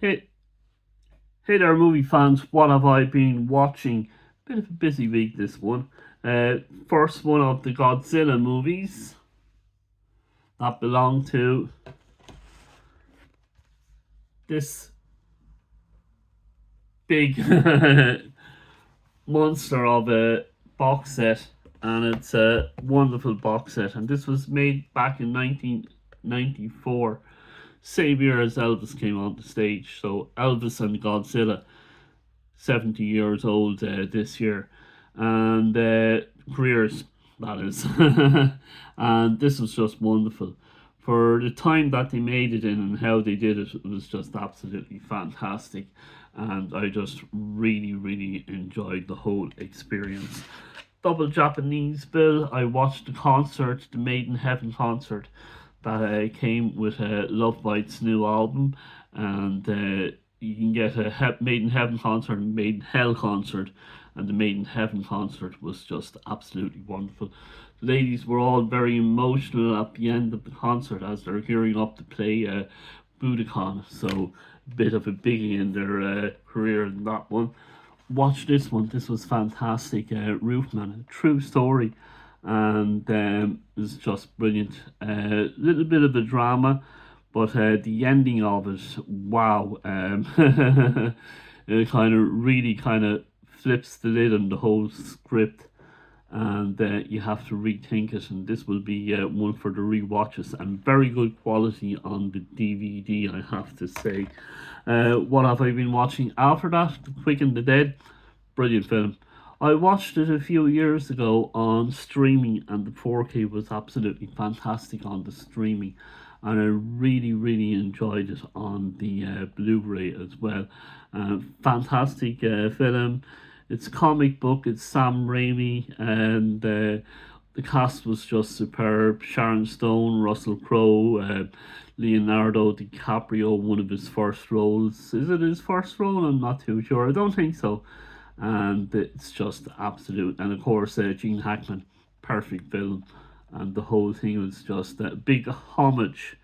Hey, hey there, movie fans. What have I been watching? Bit of a busy week, this one. First one of the Godzilla movies that belong to this big monster of a box set, and it's a wonderful box set. And this was made back in 1994, same year as Elvis came on the stage. So Elvis and Godzilla 70 years old this year, and careers, that is. And this was just wonderful. For the time that they made it in and how they did it, it was just absolutely fantastic. And I just really, really enjoyed the whole experience. Double Japanese bill. I watched the concert, the Made in Heaven concert that came with Love Bite's new album, and you can get a Made in Heaven concert and Made in Hell concert, and the Made in Heaven concert was just absolutely wonderful. The ladies were all very emotional at the end of the concert as they're gearing up to play Budokan, so a bit of a biggie in their career in that one. Watch this one. This was fantastic. Roofman, a true story, and it's just brilliant. A little bit of a drama, but the ending of it, wow, it kind of really kind of flips the lid on the whole script, and you have to rethink it. And this will be one for the rewatches, and very good quality on the DVD, I have to say. What have I been watching after that? The Quick and the Dead, brilliant film. I watched it a few years ago on streaming, and the 4K was absolutely fantastic on the streaming, and I really, really enjoyed it on the Blu-ray as well. Fantastic film. It's comic book. It's Sam Raimi, and the cast was just superb. Sharon Stone, Russell Crowe, Leonardo DiCaprio, one of his first roles. Is it his first role? I'm not too sure. I don't think so. And it's just absolute. And of course, Gene Hackman, perfect film. And the whole thing was just a big homage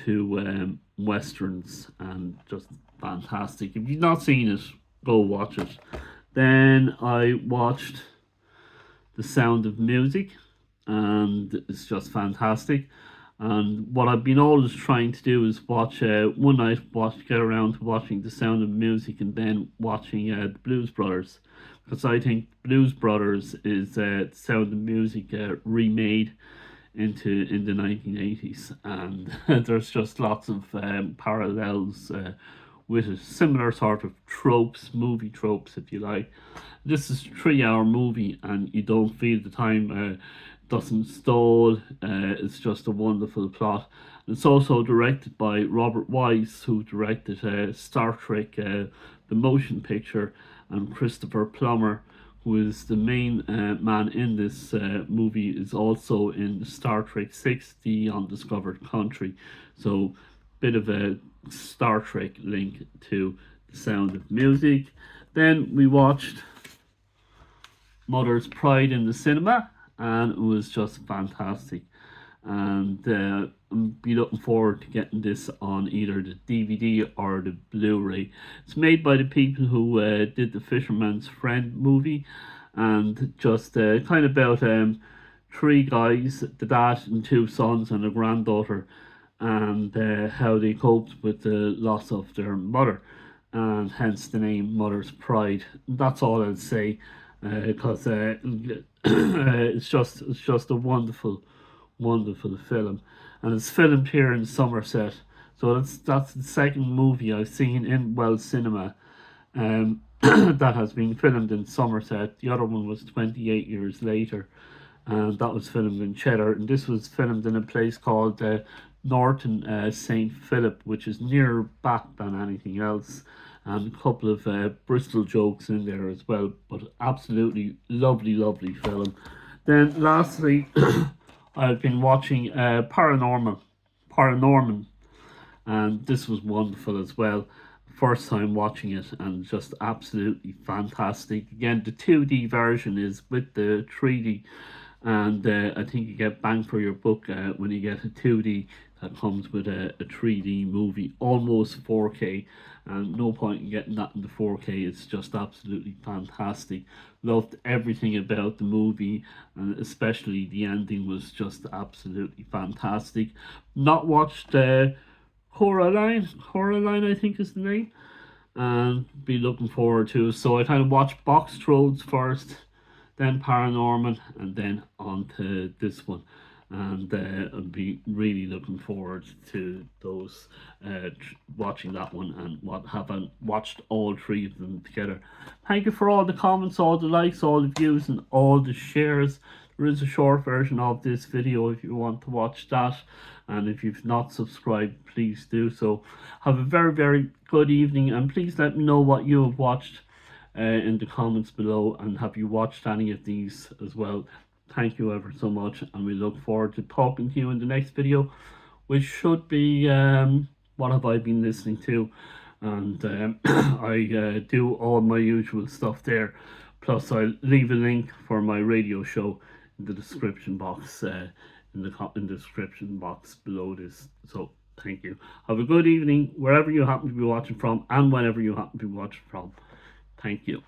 to westerns, and just fantastic. If you've not seen it, go watch it. Then I watched The Sound of Music, and it's just fantastic. And what I've been always trying to do is watch one night, get around to watching The Sound of Music, and then watching the Blues Brothers, because I think Blues Brothers is The Sound of Music remade into in the 1980s, and there's just lots of parallels with a similar sort of tropes, movie tropes, if you like. This is a 3 hour movie, and you don't feel the time doesn't stall. It's just a wonderful plot. It's also directed by Robert Wise, who directed Star Trek, the motion picture, and Christopher Plummer, who is the main man in this movie, is also in Star Trek 6, The Undiscovered Country. So, bit of a Star Trek link to The Sound of Music. Then we watched Mother's Pride in the cinema, and it was just fantastic. And I'm be looking forward to getting this on either the DVD or the Blu-ray. It's made by the people who did the Fisherman's Friend movie, and just kind of about three guys, the dad and two sons and a granddaughter, and how they coped with the loss of their mother, and hence the name Mother's Pride. That's all I'll say, because it's just a wonderful film, and it's filmed here in Somerset. So that's the second movie I've seen in Wells Cinema that has been filmed in Somerset. The other one was 28 years later, and that was filmed in Cheddar. And this was filmed in a place called Norton St. Philip, which is nearer back than anything else. And a couple of Bristol jokes in there as well, but absolutely lovely, lovely film. Then lastly, I've been watching Paranorman, and this was wonderful as well. First time watching it, and just absolutely fantastic. Again, the 2D version is with the 3D, and I think you get bang for your buck when you get a 2D that comes with a 3D movie, almost 4K, and no point in getting that in the 4K. It's just absolutely fantastic. Loved everything about the movie, and especially the ending was just absolutely fantastic. Not watched Coraline, I think is the name, and be looking forward to. So I kind of watched Box Trolls first, then Paranorman, and then on to this one. And I'll be really looking forward to those, watching that one, and what haven't watched all three of them together. Thank you for all the comments, all the likes, all the views, and all the shares. There is a short version of this video if you want to watch that, and if you've not subscribed, please do so. Have a very good evening, and please let me know what you have watched in the comments below, and have you watched any of these as well. Thank you ever so much, and we look forward to talking to you in the next video, which should be what have I been listening to. And I do all my usual stuff there, plus I'll leave a link for my radio show in the description box, in the description box below this. So thank you. Have a good evening wherever you happen to be watching from, and whenever you happen to be watching from. Thank you.